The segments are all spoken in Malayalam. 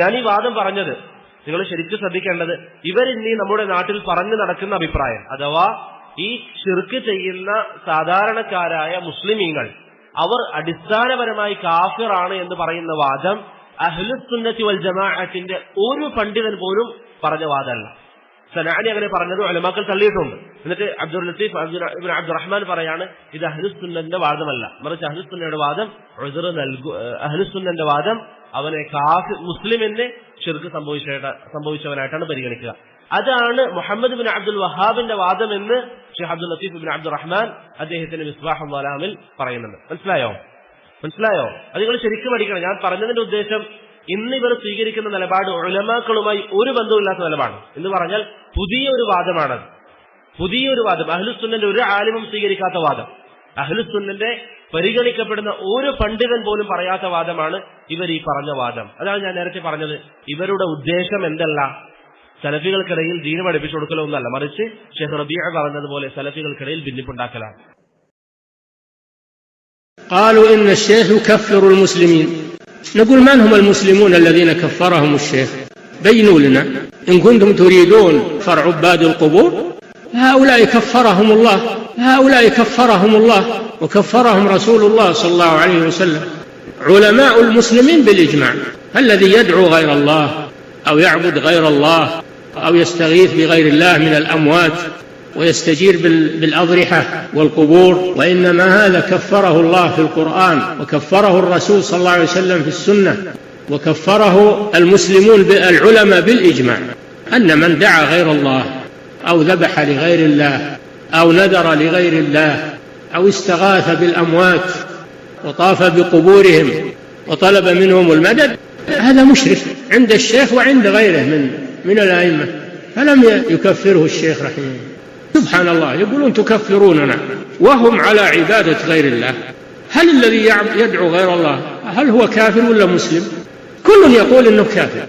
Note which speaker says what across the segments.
Speaker 1: ഞാൻ ഈ വാദം പറഞ്ഞത് നിങ്ങൾ ശരിക്കും ശ്രദ്ധിക്കേണ്ടത്, ഇവരിന്നീ നമ്മുടെ നാട്ടിൽ പറഞ്ഞു നടക്കുന്ന അഭിപ്രായം, അഥവാ ഈ ശിർക്ക് ചെയ്യുന്ന സാധാരണക്കാരായ മുസ്ലിമീങ്ങൾ അവർ അടിസ്ഥാനപരമായി കാഫിറാണ് എന്ന് പറയുന്ന വാദം അഹ്ലുസുന്നത്തി വൽ ജമാഅത്തിന്റെ ഒരു പണ്ഡിതൻ പോലും പറഞ്ഞ വാദമല്ല. സനാനി അങ്ങനെ പറഞ്ഞത് ഉലമാക്കൾ തള്ളിയിട്ടുണ്ട്. എന്നിട്ട് അബ്ദുൽ ലത്തീഫ് ഇബ്നു അബ്ദുറഹ്മാൻ പറയാണ് ഇത് അഹ്ലുസുന്നന്റെ വാദമല്ല, മറിച്ച് അഹ്ലുസുന്നയുടെ വാദം അഹ്ലുസുന്നന്റെ വാദം അവനെ മുസ്ലിമിനെ ശിർക്ക് സംഭവിച്ചവനായിട്ടാണ് പരിഗണിക്കുക. അതാണ് മുഹമ്മദ് ബിൻ അബ്ദുൽ വഹാബിന്റെ വാദം എന്ന് ഷെയ്ഖ് അബ്ദുൽ ലത്തീഫ് ഇബ്നു അബ്ദുറഹ്മാൻ അദ്ദേഹത്തിന്റെ മിസ്ബാഹുൽ വലാമിൽ പറയുന്നുണ്ട്. മനസ്സിലായോ? അത് നിങ്ങൾ ശരിക്കും പഠിക്കണം. ഞാൻ പറഞ്ഞതിന്റെ ഉദ്ദേശം, ഇന്ന് ഇവർ സ്വീകരിക്കുന്ന നിലപാട് ഉലമാക്കളുമായി ഒരു ബന്ധവുമില്ലാത്ത നിലപാടാണ് എന്ന് പറഞ്ഞാൽ പുതിയൊരു വാദമാണത്. പുതിയൊരു വാദം, അഹ്ലുസുന്നന്റെ ഒരു ആലിമും സ്വീകരിക്കാത്ത വാദം, അഹ്ലുസുന്നന്റെ പരിഗണിക്കപ്പെടുന്ന ഒരു പണ്ഡിതൻ പോലും പറയാത്ത വാദമാണ് ഇവർ ഈ പറഞ്ഞ വാദം. അതാണ് ഞാൻ നേരത്തെ പറഞ്ഞത്. ഇവരുടെ ഉദ്ദേശം എന്തല്ല, സലഫികൾക്കിടയിൽ ദീന് പഠിപ്പിച്ചു കൊടുക്കലൊന്നല്ല, മറിച്ച് ഷെയ്ഖ് റബീഅ പറഞ്ഞതുപോലെ സലഫികൾക്കിടയിൽ ഭിന്നിപ്പുണ്ടാക്കലാണ്.
Speaker 2: قالوا إن الشيخ يكفر المسلمين. نقول من هم المسلمون الذين كفرهم الشيخ؟ بينوا لنا إن كنتم تريدون فرع عباد القبور. هؤلاء كفرهم الله وكفرهم رسول الله صلى الله عليه وسلم. علماء المسلمين بالإجماع الذي يدعو غير الله أو يعبد غير الله أو يستغيث بغير الله من الأموات ويستجير بالأضرحة والقبور، وإنما هذا كفره الله في القرآن وكفره الرسول صلى الله عليه وسلم في السنة وكفره المسلمون العلماء بالإجماع، أن من دعا غير الله أو ذبح لغير الله أو نذر لغير الله أو استغاث بالأموات وطاف بقبورهم وطلب منهم المدد هذا مشرك عند الشيخ وعند غيره من الأئمة، فلم يكفره الشيخ رحمه الله. سبحان الله، يقولون تكفروننا وهم على عبادة غير الله. هل الذي يدعو غير الله هل هو كافر ولا مسلم؟ كل يقول إنه كافر.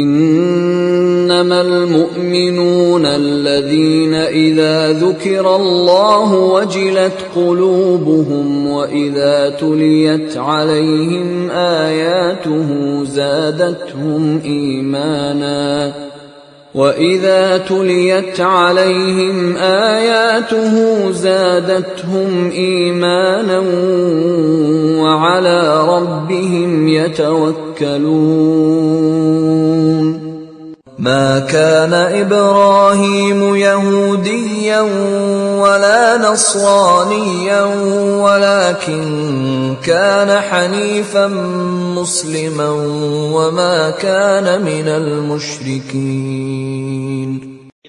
Speaker 3: إنما المؤمنون الذين إذا ذكر الله وجلت قلوبهم وإذا تليت عليهم آياته زادتهم إيمانا وعلى ربهم يتوكلون. ما كان إبراهيم يهوديا ولا نصرانيا ولكن كان حنيفا مسلما وما كان من المشركين.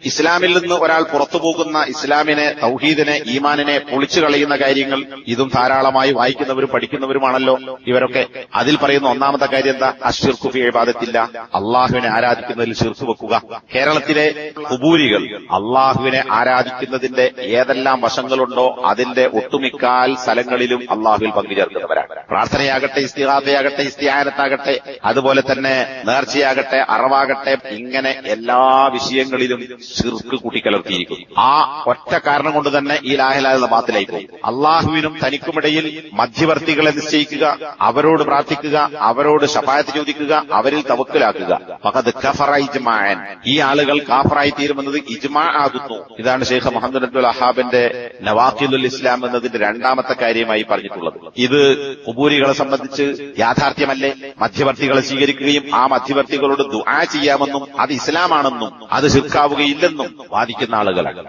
Speaker 4: ഇസ്ലാമിൽ നിന്ന് ഒരാൾ പുറത്തു പോകുന്ന ഇസ്ലാമിനെ, തൗഹീദിനെ, ഈമാനിനെ പൊളിച്ചു കളയുന്ന കാര്യങ്ങൾ ഇതും ധാരാളമായി വായിക്കുന്നവരും പഠിക്കുന്നവരുമാണല്ലോ ഇവരൊക്കെ. അതിൽ പറയുന്ന ഒന്നാമത്തെ കാര്യം എന്താ? അശ്ശിർക്കു ഫീ ഇബാദത്തില്ല, അള്ളാഹുവിനെ ആരാധിക്കുന്നതിൽ ശിർക്ക് വെക്കുക. കേരളത്തിലെ ഖുബൂരികൾ അള്ളാഹുവിനെ ആരാധിക്കുന്നതിന്റെ ഏതെല്ലാം വശങ്ങളുണ്ടോ അതിന്റെ ഒട്ടുമിക്കാൽ സ്ഥലങ്ങളിലും അള്ളാഹുവിൽ പങ്കുചേർക്കുന്നവരാണ്. പ്രാർത്ഥനയാകട്ടെ, ഇസ്തിഗാസയാകട്ടെ, ഇസ്തിആനത്താകട്ടെ, അതുപോലെ തന്നെ നേർച്ചയാകട്ടെ, അറവാകട്ടെ, ഇങ്ങനെ എല്ലാ വിഷയങ്ങളിലും ശിർക്ക് കൂട്ടിക്കലർത്തിയിരിക്കുന്നു. ആ ഒറ്റ കാരണം കൊണ്ട് തന്നെ ഈ ലാ ഇലാഹ ഇല്ലല്ലാഹ് ബാത്തിലായി പോകും. അള്ളാഹുവിനും തനിക്കുമിടയിൽ മധ്യവർത്തികളെ നിശ്ചയിക്കുക, അവരോട് പ്രാർത്ഥിക്കുക, അവരോട് ശഫാഅത്ത് ചോദിക്കുക, അവരിൽ തവക്കുലാക്കുക. ഫഖദ് കഫറ ഇജ്മാഅൻ, ഈ ആളുകൾ കാഫറായി തീരുമെന്നത് ഇജ്മാ ആകുന്നു. ഇതാണ് ഷെയ്ഖ് മുഹമ്മദ് അബ്ദുൽ വഹാബിന്റെ നവാഖിദുൽ ഇസ്ലാം എന്നതിന്റെ രണ്ടാമത്തെ കാര്യമായി പറഞ്ഞിട്ടുള്ളത്. ഇത് ഖുബൂരികളെ സംബന്ധിച്ച് യാഥാർത്ഥ്യമല്ലേ? മധ്യവർത്തികളെ സ്വീകരിക്കുകയും ആ മധ്യവർത്തികളോട് ദുആ ചെയ്യാമെന്നും അത് ഇസ്ലാമാണെന്നും അത് ശിർക്കാവുകയില്ല ഇല്ലെന്നും വാദിക്കുന്ന ആളുകളാണ്.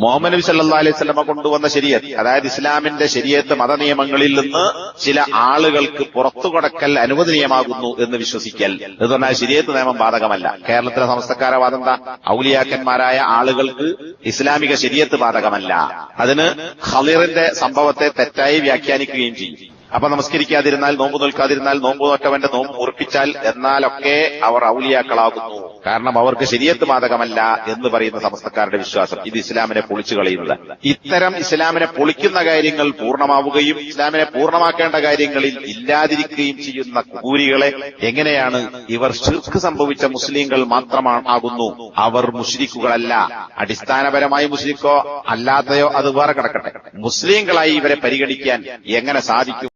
Speaker 4: മുഹമ്മദ് നബി സല്ലല്ലാഹു അലൈഹി വസല്ലം കൊണ്ടുവന്ന ശരീഅത്ത്, അതായത് ഇസ്ലാമിന്റെ ശരീഅത്ത് മതനിയമങ്ങളിൽ നിന്ന് ചില ആളുകൾക്ക് പുറത്തു കൊടുക്കൽ അനുവദനീയമാകുന്നു എന്ന് വിശ്വസിക്കൽ. ഇത് പറഞ്ഞാൽ ശരീഅത്ത് നിയമം ബാധകമല്ല. കേരളത്തിലെ സമസ്തക്കാരെ വാദം എന്താ? ഔലിയാക്കന്മാരായ ആളുകൾക്ക് ഇസ്ലാമിക ശരീഅത്ത് ബാധകമല്ല. അതിന് ഖളിറിന്റെ സംഭവത്തെ തെറ്റായി വ്യാഖ്യാനിക്കുകയും ചെയ്യും. അപ്പൊ നമസ്കരിക്കാതിരുന്നാൽ, നോമ്പ് നോൽക്കാതിരുന്നാൽ, നോമ്പ് നോറ്റവന്റെ നോമ്പ് മുറിപ്പിച്ചാൽ എന്നാലൊക്കെ അവർ ഔലിയാക്കളാകുന്നു. കാരണം അവർക്ക് ശരീഅത്ത് ബാധകമല്ല എന്ന് പറയുന്ന സമസ്തക്കാരുടെ വിശ്വാസം. ഇത് ഇസ്ലാമിനെ പൊളിച്ചു കളയുന്നത്. ഇത്തരം ഇസ്ലാമിനെ പൊളിക്കുന്ന കാര്യങ്ങൾ പൂർണ്ണമാവുകയും ഇസ്ലാമിനെ പൂർണ്ണമാക്കേണ്ട കാര്യങ്ങളിൽ ഇല്ലാതിരിക്കുകയും ചെയ്യുന്ന കൂരികളെ എങ്ങനെയാണ് ഇവർ ശിർക്ക് സംഭവിച്ച മുസ്ലിങ്ങൾ മാത്രമാകുന്നു, അവർ മുശ്രിക്കുകളല്ല. അടിസ്ഥാനപരമായി മുശ്രിക്കോ അല്ലാത്തയോ അത് വേറെ കിടക്കട്ടെ, മുസ്ലിങ്ങളായി ഇവരെ പരിഗണിക്കാൻ എങ്ങനെ സാധിക്കും?